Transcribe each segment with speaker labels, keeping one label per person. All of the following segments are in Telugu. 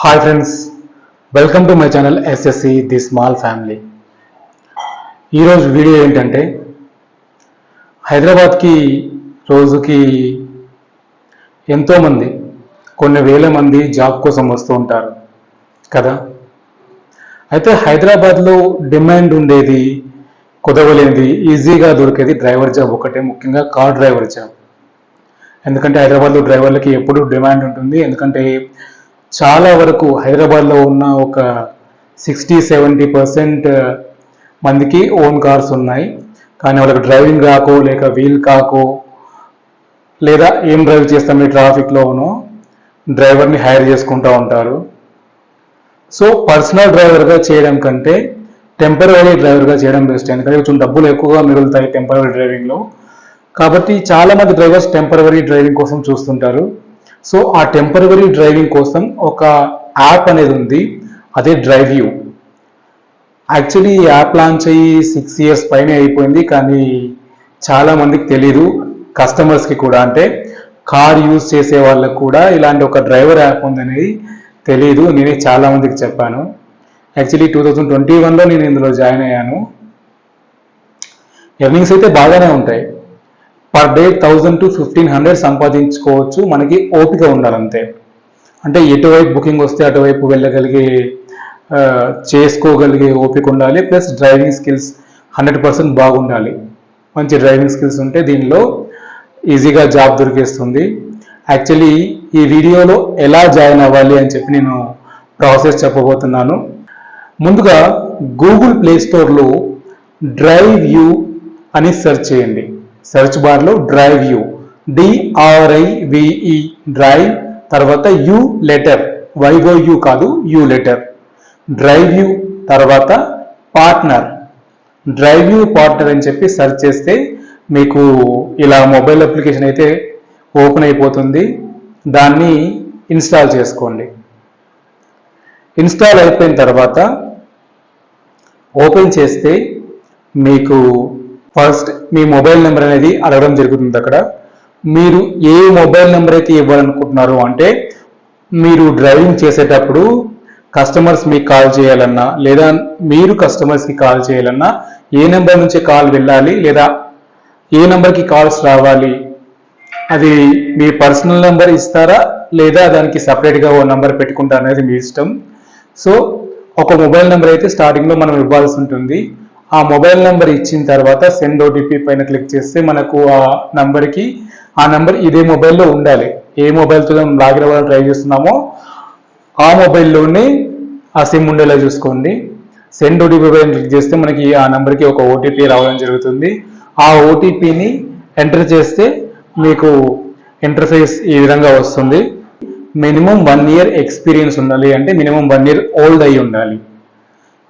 Speaker 1: Hi friends, welcome to my channel SSC the small family. ఈరోజు వీడియో ఏంటంటే హైదరాబాద్కి రోజుకి ఎంతోమంది కొన్ని వేల మంది జాబ్ కోసం వస్తూ ఉంటారు కదా. అయితే హైదరాబాద్లో డిమాండ్ ఉండేది, కుదవలేనిది, ఈజీగా దొరికేది డ్రైవర్ జాబ్ ఒకటే, ముఖ్యంగా కార్ డ్రైవర్ జాబ్. ఎందుకంటే హైదరాబాద్లో డ్రైవర్లకి ఎప్పుడూ డిమాండ్ ఉంటుంది. ఎందుకంటే చాలా వరకు హైదరాబాద్లో ఉన్న ఒక 60-70% మందికి ఓన్ కార్స్ ఉన్నాయి. కానీ వాళ్ళకి డ్రైవింగ్ రాకో, లేక వీల్ కాకో, లేదా ఏం డ్రైవ్ చేస్తామని ట్రాఫిక్లోనో డ్రైవర్ని హైర్ చేసుకుంటూ ఉంటారు. సో పర్సనల్ డ్రైవర్గా చేయడం కంటే టెంపరరీ డ్రైవర్గా చేయడం బెస్ట్. ఎందుకంటే కొంచెం డబ్బులు ఎక్కువగా మిగులుతాయి టెంపరరీ డ్రైవింగ్లో. కాబట్టి చాలామంది డ్రైవర్స్ టెంపరరీ డ్రైవింగ్ కోసం చూస్తుంటారు. సో ఆ టెంపరరీ డ్రైవింగ్ కోసం ఒక యాప్ అనేది ఉంది, అదే డ్రైవ్ యూ. యాక్చువల్లీ ఈ యాప్ లాంచ్ అయ్యి 6 years పైన అయిపోయింది, కానీ చాలామందికి తెలీదు. కస్టమర్స్కి కూడా, అంటే కార్ యూజ్ చేసే వాళ్ళకు కూడా ఇలాంటి ఒక డ్రైవర్ యాప్ ఉందనేది తెలీదు. నేనే చాలామందికి చెప్పాను. యాక్చువల్లీ 2021లో నేను ఇందులో జాయిన్ అయ్యాను. ఎర్నింగ్స్ అయితే బాగానే ఉంటాయి. పర్ డే 1000 to 1500 సంపాదించుకోవచ్చు. మనకి ఓపిక ఉండాలంతే. అంటే ఎటువైపు బుకింగ్ వస్తే అటువైపు వెళ్ళగలిగే, చేసుకోగలిగే ఓపిక ఉండాలి. ప్లస్ డ్రైవింగ్ స్కిల్స్ 100% బాగుండాలి. మంచి డ్రైవింగ్ స్కిల్స్ ఉంటే దీనిలో ఈజీగా జాబ్ దొరికేస్తుంది. యాక్చువల్లీ ఈ వీడియోలో ఎలా జాయిన్ అవ్వాలి అని చెప్పి నేను ప్రాసెస్ చెప్పబోతున్నాను. ముందుగా గూగుల్ ప్లే స్టోర్లో డ్రైవ్ యూ అని సెర్చ్ చేయండి. సెర్చ్ బార్లో డ్రైవ్ యూ, DRIVE, డ్రైవ్, తర్వాత యూ లెటర్, YOU కాదు, యూ లెటర్, డ్రైవ్ యూ, తర్వాత పార్ట్నర్, డ్రైవ్ యూ పార్ట్నర్ అని చెప్పి సెర్చ్ చేస్తే మీకు ఇలా మొబైల్ అప్లికేషన్ అయితే ఓపెన్ అయిపోతుంది. దాన్ని ఇన్స్టాల్ చేసుకోండి. ఇన్స్టాల్ అయిపోయిన తర్వాత ఓపెన్ చేస్తే మీకు ఫస్ట్ మీ మొబైల్ నెంబర్ అనేది అడగడం జరుగుతుంది. అక్కడ మీరు ఏ మొబైల్ నెంబర్ అయితే ఇవ్వాలనుకుంటున్నారో, అంటే మీరు డ్రైవింగ్ చేసేటప్పుడు కస్టమర్స్ మీకు కాల్ చేయాలన్నా, లేదా మీరు కస్టమర్స్కి కాల్ చేయాలన్నా ఏ నెంబర్ నుంచి కాల్ వెళ్ళాలి, లేదా ఏ నెంబర్కి కాల్స్ రావాలి, అది మీ పర్సనల్ నెంబర్ ఇస్తారా, లేదా దానికి సపరేట్గా ఓ నెంబర్ పెట్టుకుంటారా అనేది మీ ఇష్టం. సో ఒక మొబైల్ నెంబర్ అయితే స్టార్టింగ్లో మనం ఇవ్వాల్సి ఉంటుంది. ఆ మొబైల్ నెంబర్ ఇచ్చిన తర్వాత సెండ్ ఓటీపీ పైన క్లిక్ చేస్తే మనకు ఆ నెంబర్ ఇదే మొబైల్లో ఉండాలి. ఏ మొబైల్తో మనం లాగిన్ అవ్వాలని ట్రై చేస్తున్నామో ఆ మొబైల్లోనే ఆ సిమ్ ఉండేలా చూసుకోండి. సెండ్ ఓటీపీ పైన క్లిక్ చేస్తే మనకి ఆ నెంబర్కి ఒక ఓటీపీ రావడం జరుగుతుంది. ఆ ఓటీపీని ఎంటర్ చేస్తే మీకు ఇంటర్ఫేస్ ఈ విధంగా వస్తుంది. మినిమం 1 year ఎక్స్పీరియన్స్ ఉండాలి, అంటే మినిమం 1 year ఓల్డ్ అయి ఉండాలి.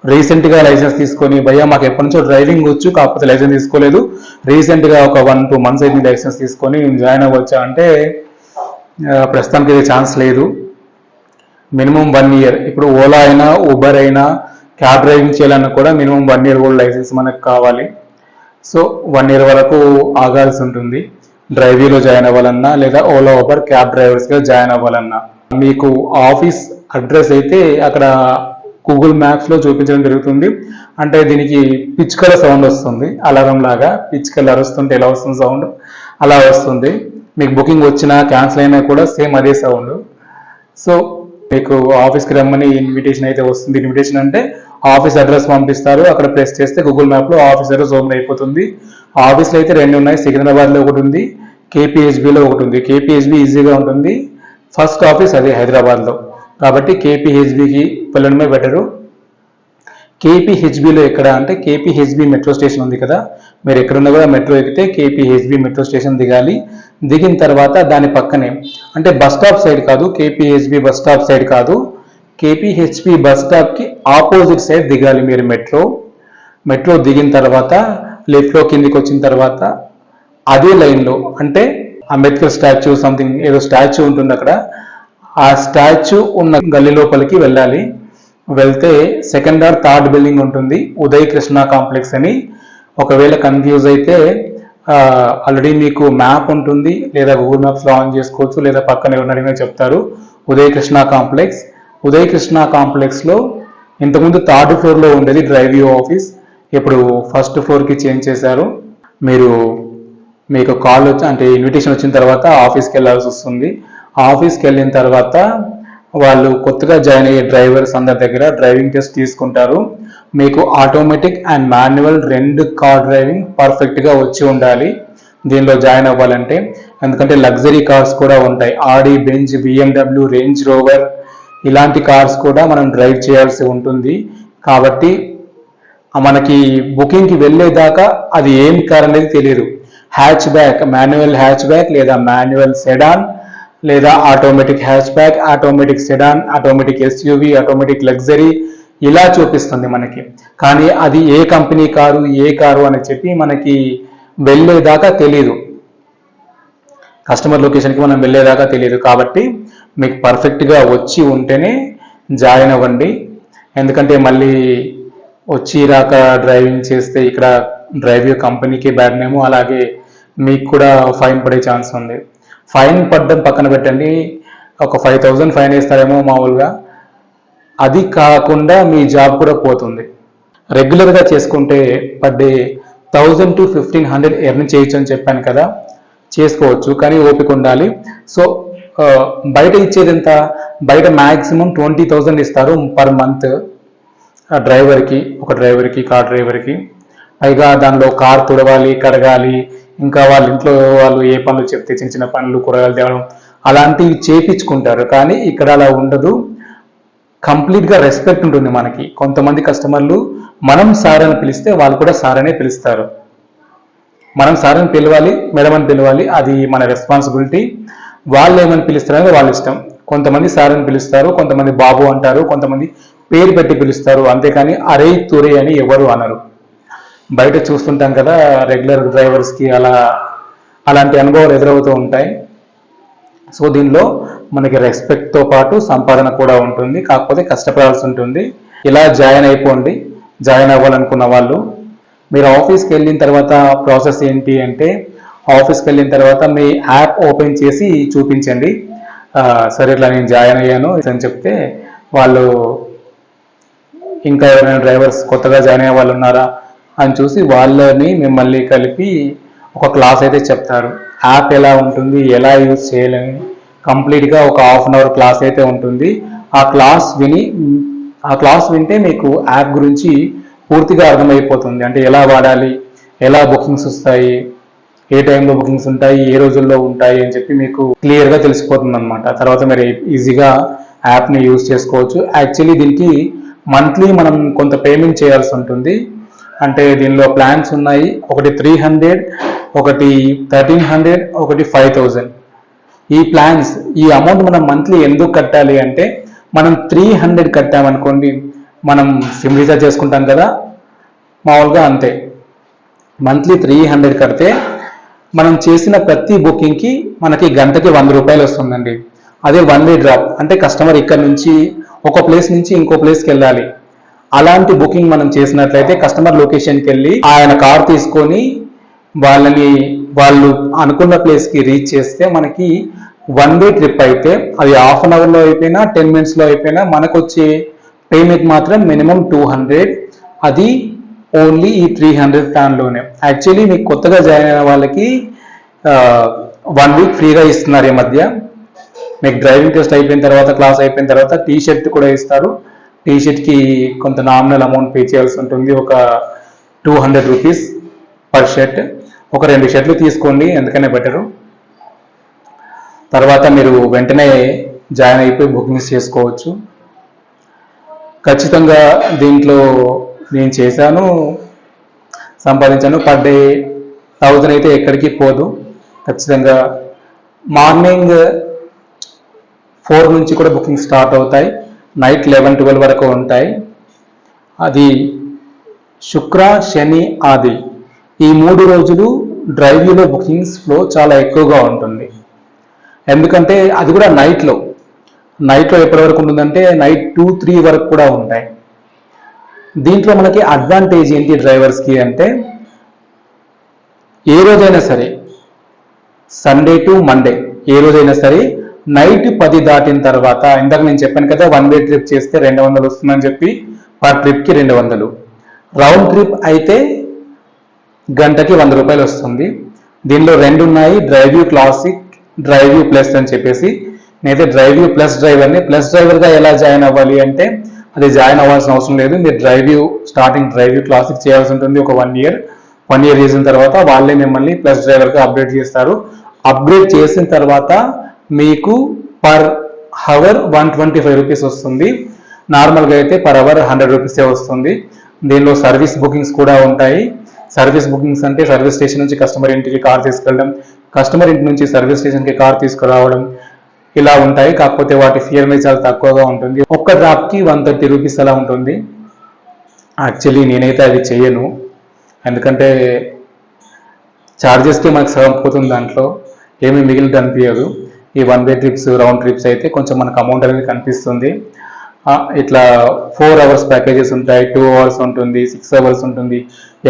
Speaker 1: రీసెంట్గా లైసెన్స్ తీసుకొని, భయ్యా మాకు ఎప్పటి నుంచో డ్రైవింగ్ వచ్చు, కాకపోతే లైసెన్స్ తీసుకోలేదు, రీసెంట్గా ఒక 1-2 months అయితే లైసెన్స్ తీసుకొని జాయిన్ అవ్వచ్చా అంటే ప్రస్తుతానికి ఇది ఛాన్స్ లేదు. Minimum 1 year. ఇప్పుడు ఓలా అయినా, ఊబర్ అయినా, క్యాబ్ డ్రైవింగ్ చేయాలన్నా కూడా మినిమం 1 year ఓల్డ్ లైసెన్స్ మనకు కావాలి. సో 1 year వరకు ఆగాల్సి ఉంటుంది డ్రైవింగ్లో జాయిన్ అవ్వాలన్నా, లేదా ఓలా, ఊబర్ క్యాబ్ డ్రైవర్స్గా జాయిన్ అవ్వాలన్నా. మీకు ఆఫీస్ అడ్రస్ అయితే అక్కడ గూగుల్ మ్యాప్స్లో చూపించడం జరుగుతుంది. అంటే దీనికి పిచ్చుకల సౌండ్ వస్తుంది, అలారం లాగా. పిచ్చుకలు అరుస్తుంటే ఎలా వస్తుంది సౌండ్, అలా వస్తుంది. మీకు బుకింగ్ వచ్చినా క్యాన్సిల్ అయినా కూడా సేమ్ అదే సౌండ్. సో మీకు ఆఫీస్కి రమ్మని ఇన్విటేషన్ అయితే వస్తుంది. ఇన్విటేషన్ అంటే ఆఫీస్ అడ్రస్ పంపిస్తారు, అక్కడ ప్రెస్ చేస్తే గూగుల్ మ్యాప్లో ఆఫీస్ అడ్రస్ ఓపెన్ అయిపోతుంది. ఆఫీస్లో అయితే 2 ఉన్నాయి. సికింద్రాబాద్లో ఒకటి ఉంది, KPHBలో ఒకటి ఉంది. KPHB ఈజీగా ఉంటుంది. ఫస్ట్ ఆఫీస్ అదే హైదరాబాద్లో, కాబట్టి KPHBకి వెళ్ళడమే బెటరు. KPHBలో ఎక్కడ అంటే KPHB మెట్రో స్టేషన్ ఉంది కదా, మీరు ఎక్కడున్నా కూడా మెట్రో ఎక్కితే KPHB మెట్రో స్టేషన్ దిగాలి. దిగిన తర్వాత దాని పక్కనే, అంటే బస్ స్టాప్ సైడ్ కాదు, KPHB బస్ స్టాప్ సైడ్ కాదు, KPHB బస్ స్టాప్కి ఆపోజిట్ సైడ్ దిగాలి మీరు మెట్రో దిగిన తర్వాత లెఫ్ట్లో కిందికి వచ్చిన తర్వాత అదే లైన్లో, అంటే అంబేద్కర్ స్టాచ్యూ సంథింగ్ ఏదో స్టాచ్యూ ఉంటుంది అక్కడ, ఆ స్టాచ్యూ ఉన్న గల్లీ లోపలికి వెళ్ళాలి. వెళ్తే 2nd or 3rd బిల్డింగ్ ఉంటుంది, ఉదయ్ కృష్ణ కాంప్లెక్స్ అని. ఒకవేళ కన్ఫ్యూజ్ అయితే ఆల్రెడీ మీకు మ్యాప్ ఉంటుంది, లేదా గూగుల్ మ్యాప్స్లో ఆన్ చేసుకోవచ్చు, లేదా పక్కన ఎవరిని అడిగినా చెప్తారు. ఉదయ్ కృష్ణ కాంప్లెక్స్ ఉదయ్ కృష్ణ కాంప్లెక్స్లో ఇంతకుముందు థర్డ్ ఫ్లోర్లో ఉండేది డ్రైవ్యూ ఆఫీస్, ఇప్పుడు ఫస్ట్ ఫ్లోర్కి చేంజ్ చేశారు. మీకు కాల్ వచ్చి అంటే ఇన్విటేషన్ వచ్చిన తర్వాత ఆఫీస్కి వెళ్ళాల్సి వస్తుంది. ఆఫీస్కి వెళ్ళిన తర్వాత వాళ్ళు కొత్తగా జాయిన్ అయ్యే డ్రైవర్స్ అందరి దగ్గర డ్రైవింగ్ టెస్ట్ తీసుకుంటారు. మీకు automatic and manual 2 car driving పర్ఫెక్ట్గా వచ్చి ఉండాలి దీనిలో జాయిన్ అవ్వాలంటే. ఎందుకంటే లగ్జరీ కార్స్ కూడా ఉంటాయి, ఆడి, బెంజ్, బిఎండబ్ల్యూ, రేంజ్ రోవర్ ఇలాంటి కార్స్ కూడా మనం డ్రైవ్ చేయాల్సి ఉంటుంది. కాబట్టి మనకి బుకింగ్కి వెళ్ళేదాకా అది ఏం కార్ అనేది తెలియదు. Hatch back, manual hatch back లేదా మాన్యువల్ సెడాన్ లేదా automatic hatch back, automatic sedan, automatic SUV, automatic luxury ఇలా చూపిస్తుంది మనకి. కానీ అది ఏ కంపెనీ కారు, ఏ కారు అని చెప్పి మనకి వెళ్ళేదాకా తెలియదు, కస్టమర్ లొకేషన్కి మనం వెళ్ళేదాకా తెలియదు. కాబట్టి మీకు పర్ఫెక్ట్గా వచ్చి ఉంటేనే జాయిన్ అవ్వండి. ఎందుకంటే మళ్ళీ వచ్చి రాక డ్రైవింగ్ చేస్తే ఇక్కడ డ్రైవ్యూ కంపెనీకి బ్యాడ్ నేము, అలాగే మీకు కూడా ఫైన్ పడే ఛాన్స్ ఉంది. ఫైన్ పడడం పక్కన పెట్టండి, ఒక 5,000 ఫైన్ వేస్తారేమో మామూలుగా, అది కాకుండా మీ జాబ్ కూడా పోతుంది. రెగ్యులర్గా చేసుకుంటే పర్ డే 1000 to 1500 ఎర్న్ చేయొచ్చు అని చెప్పాను కదా, చేసుకోవచ్చు కానీ ఓపిక ఉండాలి. సో బయట ఇచ్చేది ఎంత, బయట మ్యాక్సిమం 20,000 ఇస్తారు పర్ మంత్ డ్రైవర్కి, ఒక డ్రైవర్కి, కార్ డ్రైవర్కి. పైగా దానిలో కార్ తుడవాలి, కడగాలి, ఇంకా వాళ్ళ ఇంట్లో వాళ్ళు ఏ పనులు చెప్తే చిన్న చిన్న పనులు, కూరగాయలు తేవడం అలాంటివి చేపించుకుంటారు. కానీ ఇక్కడ అలా ఉండదు, కంప్లీట్గా రెస్పెక్ట్ ఉంటుంది మనకి. కొంతమంది కస్టమర్లు మనం సార్ అని పిలిస్తే వాళ్ళు కూడా సార్ అనే పిలుస్తారు. మనం సార్ అని పిలవాలి, మేడం అని పిలవాలి, అది మన రెస్పాన్సిబిలిటీ. వాళ్ళు ఏమని పిలుస్తారని వాళ్ళ ఇష్టం. కొంతమంది సార్ అని పిలుస్తారు, కొంతమంది బాబు అంటారు, కొంతమంది పేరు పెట్టి పిలుస్తారు, అంతేకాని అరే తురే అని ఎవరు అనరు. బయట చూస్తుంటాం కదా రెగ్యులర్ డ్రైవర్స్కి అలాంటి అనుభవాలు ఎదురవుతూ ఉంటాయి. సో దీనిలో మనకి రెస్పెక్ట్తో పాటు సంపాదన కూడా ఉంటుంది, కాకపోతే కష్టపడాల్సి ఉంటుంది. ఇలా జాయిన్ అయిపోండి. జాయిన్ అవ్వాలనుకున్న వాళ్ళు మీరు ఆఫీస్కి వెళ్ళిన తర్వాత ప్రాసెస్ ఏంటి అంటే, ఆఫీస్కి వెళ్ళిన తర్వాత మీ యాప్ ఓపెన్ చేసి చూపించండి. సరే ఇట్లా నేను జాయిన్ అయ్యాను అని చెప్తే వాళ్ళు ఇంకా ఎవరైనా డ్రైవర్స్ కొత్తగా జాయిన్ అయ్యే వాళ్ళు ఉన్నారా అని చూసి వాళ్ళని మిమ్మల్ని కలిపి ఒక క్లాస్ అయితే చెప్తారు. యాప్ ఎలా ఉంటుంది, ఎలా యూజ్ చేయాలని కంప్లీట్గా ఒక ½ అవర్ క్లాస్ అయితే ఉంటుంది. ఆ క్లాస్ వింటే మీకు యాప్ గురించి పూర్తిగా అర్థమైపోతుంది. అంటే ఎలా వాడాలి, ఎలా బుకింగ్స్ వస్తాయి, ఏ టైంలో బుకింగ్స్ ఉంటాయి, ఏ రోజుల్లో ఉంటాయి అని చెప్పి మీకు క్లియర్గా తెలిసిపోతుంది అనమాట. తర్వాత మీరు ఈజీగా యాప్ని యూజ్ చేసుకోవచ్చు. యాక్చువల్లీ దీనికి మంత్లీ మనం కొంత పేమెంట్ చేయాల్సి ఉంటుంది. అంటే దీనిలో ప్లాన్స్ ఉన్నాయి, ఒకటి 300, ఒకటి 1300, ఒకటి 5000. ఈ ప్లాన్స్, ఈ అమౌంట్ మనం మంత్లీ ఎందుకు కట్టాలి అంటే, మనం 300 కట్టామనుకోండి, మనం సిమ్ రీఛార్జ్ చేసుకుంటాం కదా మామూలుగా అంతే. మంత్లీ 300 కడితే మనం చేసిన ప్రతి బుకింగ్కి మనకి గంటకి 100 రూపాయలు వస్తుందండి. అదే 1 వే డ్రాప్ అంటే కస్టమర్ ఇక్కడ నుంచి ఒక ప్లేస్ నుంచి ఇంకో ప్లేస్కి వెళ్ళాలి. అలాంటి బుకింగ్ మనం చేసినట్లయితే కస్టమర్ లొకేషన్కి వెళ్ళి ఆయన కార్ తీసుకొని వాళ్ళు అనుకున్న ప్లేస్కి రీచ్ చేస్తే మనకి 1 వే ట్రిప్ అయితే అది ½ an hourలో అయిపోయినా 10 minutesలో అయిపోయినా మనకు వచ్చే పేమెంట్ మాత్రం మినిమం 200. అది ఓన్లీ ఈ 300 ప్లాన్లోనే. యాక్చువల్లీ మీకు కొత్తగా జాయిన్ అయిన వాళ్ళకి 1 వీక్ ఫ్రీగా ఇస్తున్నారు ఈ మధ్య. మీకు డ్రైవింగ్ టెస్ట్ అయిపోయిన తర్వాత, క్లాస్ అయిపోయిన తర్వాత టీ-షర్ట్ కూడా ఇస్తారు. టీ-షర్ట్కి కొంత నామినల్ అమౌంట్ పే చేయాల్సి ఉంటుంది, ఒక 200 రూపీస్ పర్ షర్ట్. ఒక 2 షర్ట్లు తీసుకోండి, ఎందుకనే బెటరు. తర్వాత మీరు వెంటనే జాయిన్ అయిపోయి బుకింగ్స్ చేసుకోవచ్చు. ఖచ్చితంగా దీంట్లో నేను చేశాను, సంపాదించాను. పర్ డే 1000 అయితే ఎక్కడికి పోదు. ఖచ్చితంగా మార్నింగ్ 4 నుంచి కూడా బుకింగ్ స్టార్ట్ అవుతాయి, నైట్ 11-12 వరకు ఉంటాయి. అది శుక్ర, శని, ఆది ఈ 3 రోజులు డ్రైవ్యూలో బుకింగ్స్ ఫ్లో చాలా ఎక్కువగా ఉంటుంది. ఎందుకంటే అది కూడా నైట్లో ఎప్పటి వరకు ఉంటుందంటే నైట్ 2-3 వరకు కూడా ఉంటాయి. దీంట్లో మనకి అడ్వాంటేజ్ ఏంటి డ్రైవర్స్కి అంటే, ఏ రోజైనా సరే సండే టు మండే ఏ రోజైనా సరే నైట్ 10 దాటిన తర్వాత, ఇందాక నేను చెప్పాను కదా 1 వే ట్రిప్ చేస్తే 200 వస్తుందని చెప్పి, పర్ ట్రిప్కి 200. రౌండ్ ట్రిప్ అయితే గంటకి 100 రూపాయలు వస్తుంది. దీనిలో 2 ఉన్నాయి, drive you classic, drive you plus అని చెప్పేసి. నేనైతే డ్రైవ్ యూ ప్లస్ డ్రైవర్ని. ప్లస్ డ్రైవర్గా ఎలా జాయిన్ అవ్వాలి అంటే, అది జాయిన్ అవ్వాల్సిన అవసరం లేదు. మీరు స్టార్టింగ్ డ్రైవ్ యూ క్లాసిక్ చేయాల్సి ఉంటుంది ఒక 1 ఇయర్. 1 ఇయర్ చేసిన తర్వాత వాళ్ళే మిమ్మల్ని ప్లస్ డ్రైవర్గా అప్గ్రేడ్ చేస్తారు. అప్గ్రేడ్ చేసిన తర్వాత మీకు పర్ అవర్ 125 రూపీస్ వస్తుంది. నార్మల్గా అయితే పర్ అవర్ 100 రూపీసే వస్తుంది. దీనిలో సర్వీస్ బుకింగ్స్ కూడా ఉంటాయి. సర్వీస్ బుకింగ్స్ అంటే సర్వీస్ స్టేషన్ నుంచి కస్టమర్ ఇంటికి కార్ తీసుకెళ్ళడం, కస్టమర్ ఇంటి నుంచి సర్వీస్ స్టేషన్కి కార్ తీసుకురావడం, ఇలా ఉంటాయి. కాకపోతే వాటి ఫియర్ అనేది చాలా తక్కువగా ఉంటుంది. ఒక్క డ్రాప్కి 130 రూపీస్ అలా ఉంటుంది. యాక్చువల్లీ నేనైతే అది చెయ్యను, ఎందుకంటే ఛార్జెస్కి మనకు సగం పోతుంది, దాంట్లో ఏమీ మిగిలినట్టు అనిపించదు. ఈ 1 వే ట్రిప్స్, రౌండ్ ట్రిప్స్ అయితే కొంచెం మనకు అమౌంట్ అనేది కనిపిస్తుంది. ఇట్లా 4 అవర్స్ ప్యాకేజెస్ ఉంటాయి, 2 అవర్స్ ఉంటుంది, 6 అవర్స్ ఉంటుంది,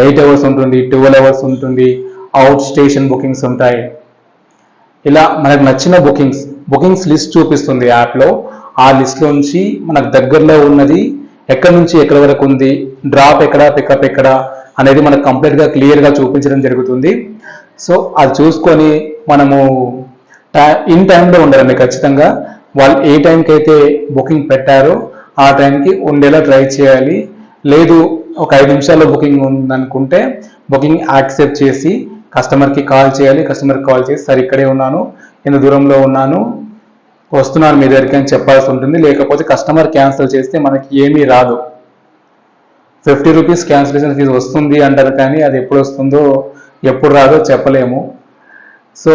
Speaker 1: 8 అవర్స్ ఉంటుంది, 12 అవర్స్ ఉంటుంది, అవుట్ స్టేషన్ బుకింగ్స్ ఉంటాయి. ఇలా మనకు నచ్చిన బుకింగ్స్ లిస్ట్ చూపిస్తుంది యాప్లో. ఆ లిస్ట్లో నుంచి మనకు దగ్గరలో ఉన్నది ఎక్కడి నుంచి ఎక్కడి వరకు ఉంది, డ్రాప్ ఎక్కడ, పికప్ ఎక్కడ అనేది మనకు కంప్లీట్గా క్లియర్గా చూపించడం జరుగుతుంది. సో అది చూసుకొని మనము ఇన్ టైంలో ఉండాలండి ఖచ్చితంగా. వాళ్ళు ఏ టైంకి అయితే బుకింగ్ పెట్టారో ఆ టైంకి ఉండేలా ట్రై చేయాలి. లేదు ఒక 5 నిమిషాల్లో బుకింగ్ ఉందనుకుంటే బుకింగ్ యాక్సెప్ట్ చేసి కస్టమర్కి కాల్ చేయాలి. కస్టమర్కి కాల్ చేసి సార్ ఇక్కడే ఉన్నాను, ఇంత దూరంలో ఉన్నాను, వస్తున్నాను మీ దగ్గరికి అని చెప్పాల్సి ఉంటుంది. లేకపోతే కస్టమర్ క్యాన్సిల్ చేస్తే మనకి ఏమీ రాదు. 50 రూపీస్ క్యాన్సిలేషన్ ఫీజు వస్తుంది అంటారు, కానీ అది ఎప్పుడు వస్తుందో ఎప్పుడు రాదో చెప్పలేము. సో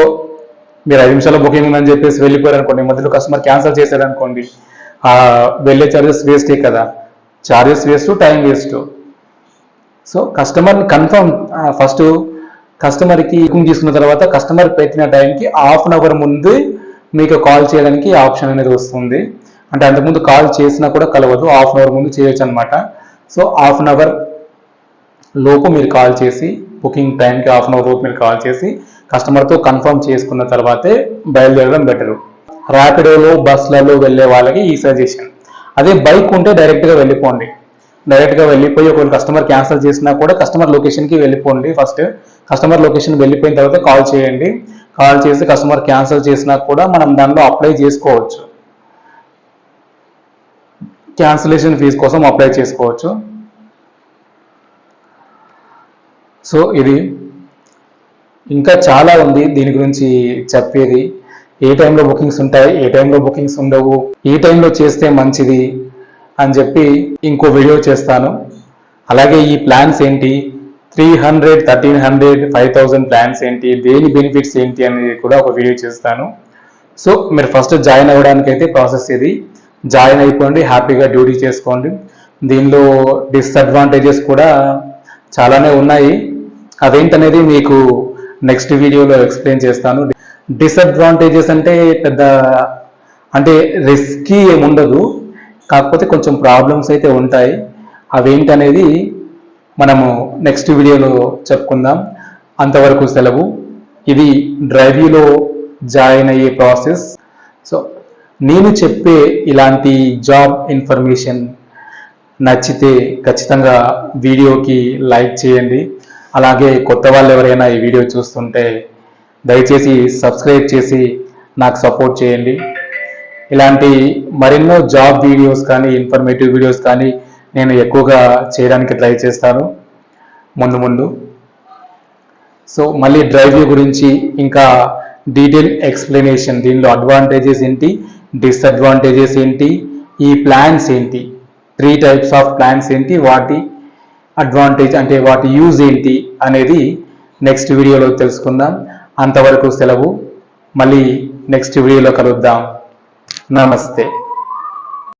Speaker 1: మీరు 5 నిమిషాల బుకింగ్ ఉందని చెప్పేసి వెళ్ళిపోయారు అనుకోండి, మధ్యలో కస్టమర్ క్యాన్సిల్ చేశారు అనుకోండి, వెళ్ళే ఛార్జెస్ వేస్టే కదా. Charges waste, time waste. So కస్టమర్ని కన్ఫర్మ్ ఫస్ట్ కస్టమర్కి బుకింగ్ తీసుకున్న తర్వాత కస్టమర్ పెట్టిన టైంకి ½ అన్ అవర్ ముందు మీకు కాల్ చేయడానికి ఆప్షన్ అనేది వస్తుంది. అంటే అంతకుముందు కాల్ చేసినా కూడా కలవదు, ½ అన్ అవర్ ముందు చేయొచ్చు అనమాట. సో ½ అన్ అవర్ లోపు మీరు కాల్ చేసి, బుకింగ్ టైంకి ½ అన్ అవర్ లోపు మీరు కాల్ చేసి కస్టమర్తో కన్ఫర్మ్ చేసుకున్న తర్వాతే బయలుదేరడం బెటరు. ర్యాపిడోలో, బస్లలో వెళ్ళే వాళ్ళకి ఈ సజెషన్. అదే బైక్ ఉంటే డైరెక్ట్గా వెళ్ళిపోండి. డైరెక్ట్గా వెళ్ళిపోయి ఒకవేళ కస్టమర్ క్యాన్సిల్ చేసినా కూడా కస్టమర్ లొకేషన్కి వెళ్ళిపోండి. ఫస్ట్ కస్టమర్ లొకేషన్ వెళ్ళిపోయిన తర్వాత కాల్ చేయండి. కాల్ చేసి కస్టమర్ క్యాన్సిల్ చేసినా కూడా మనం దానిలో అప్లై చేసుకోవచ్చు, క్యాన్సిలేషన్ ఫీజు కోసం అప్లై చేసుకోవచ్చు. సో ఇది ఇంకా చాలా ఉంది దీని గురించి చెప్పేది. ఏ టైంలో బుకింగ్స్ ఉంటాయి, ఏ టైంలో బుకింగ్స్ ఉండవు, ఏ టైంలో చేస్తే మంచిది అని చెప్పి ఇంకో వీడియో చేస్తాను. అలాగే ఈ ప్లాన్స్ ఏంటి, 300, 1300, 5000 ప్లాన్స్ ఏంటి, దేని బెనిఫిట్స్ ఏంటి అనేది కూడా ఒక వీడియో చేస్తాను. సో మీరు ఫస్ట్ జాయిన్ అవ్వడానికి అయితే ప్రాసెస్ ఇది. జాయిన్ అయిపోండి, హ్యాపీగా డ్యూటీ చేసుకోండి. దీనిలో డిసడ్వాంటేజెస్ కూడా చాలానే ఉన్నాయి. అదేంటనేది మీకు నెక్స్ట్ వీడియోలో ఎక్స్ప్లెయిన్ చేస్తాను. డిసడ్వాంటేజెస్ అంటే పెద్ద అంటే రిస్కీ ఏముండదు, కాకపోతే కొంచెం ప్రాబ్లమ్స్ అయితే ఉంటాయి. అవేంటనేది మనము నెక్స్ట్ వీడియోలో చెప్పుకుందాం. అంతవరకు సెలవు. ఇది డ్రైవ్యూలో జాయిన్ అయ్యే ప్రాసెస్. సో నేను చెప్పే ఇలాంటి జాబ్ ఇన్ఫర్మేషన్ నచ్చితే ఖచ్చితంగా వీడియోకి లైక్ చేయండి. అలాగే కొత్త వాళ్ళు ఎవరైనా ఈ వీడియో చూస్తుంటే దయచేసి సబ్స్క్రైబ్ చేసి నాకు సపోర్ట్ చేయండి. ఇలాంటి మరెన్నో జాబ్ వీడియోస్ కానీ, ఇన్ఫర్మేటివ్ వీడియోస్ కానీ నేను ఎక్కువగా చేయడానికి ట్రై చేస్తాను ముందు. సో మళ్ళీ డ్రైవ్యూ గురించి ఇంకా డీటెయిల్ ఎక్స్ప్లెనేషన్, దీనిలో అడ్వాంటేజెస్ ఏంటి, డిసడ్వాంటేజెస్ ఏంటి, ఈ ప్లాన్స్ ఏంటి, 3 టైప్స్ ఆఫ్ ప్లాన్స్ ఏంటి, వాటి అడ్వాంటేజ్ అంటే వాటి యూజ్ ఏంటి అనేది నెక్స్ట్ వీడియోలో తెలుసుకుందాం. అంతవరకు సెలవు. మళ్ళీ నెక్స్ట్ వీడియోలో కలుద్దాం. నమస్తే.